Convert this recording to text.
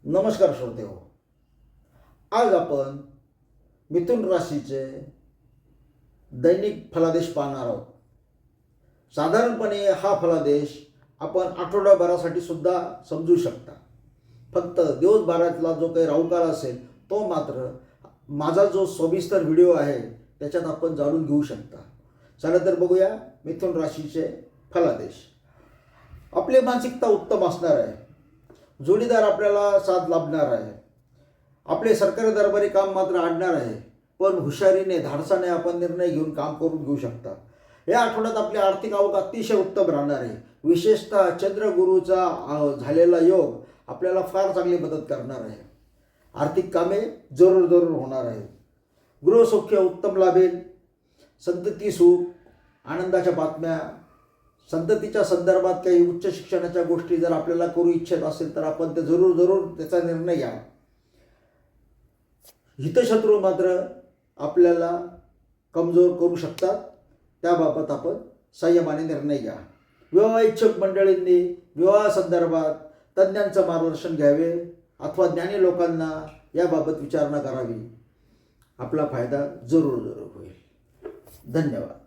नमस्कार श्रोतेहो, आज आपण मिथुन राशीचे दैनिक फलादेश पाहणार आहोत. साधारणपणे हा फलादेश आपण आठवडाभरासाठी सुद्धा समजू शकता. फक्त दिवसभरातला जो काही राहुकाळ असेल तो मात्र माझा जो सविस्तर व्हिडिओ आहे त्याच्यात आपण जाणून घेऊ शकता. चला तर बघूया मिथुन राशीचे फलादेश. आपली मानसिकता उत्तम असणार आहे. जोडीदार आपल्याला साथ लाभणार आहे. आपले सरकारी दरबारी काम मात्र अडणार आहे, पण हुशारीने धाडसाने आपण निर्णय घेऊन काम करून घेऊ शकता. या आठवड्यात आपली आर्थिक आवक अतिशय उत्तम राहणार आहे. विशेषतः चंद्रगुरूचा झालेला योग आपल्याला फार चांगली मदत करणार आहे. आर्थिक कामे जरूर होणार आहेत. गृहसौख्य उत्तम लाभेल. संतती सुख, आनंदाच्या बातम्या, संततीच्या संदर्भात काही उच्च शिक्षणाच्या गोष्टी जर आपल्याला करू इच्छित असेल तर आपण ते जरूर त्याचा निर्णय घ्या. हितशत्रू मात्र आपल्याला कमजोर करू शकतात, त्याबाबत आपण संयमाने निर्णय घ्या. विवाह इच्छुक मंडळींनी विवाह संदर्भात तज्ज्ञांचं मार्गदर्शन घ्यावे अथवा ज्ञानी लोकांना याबाबत विचारणा करावी. आपला फायदा जरूर होईल. धन्यवाद.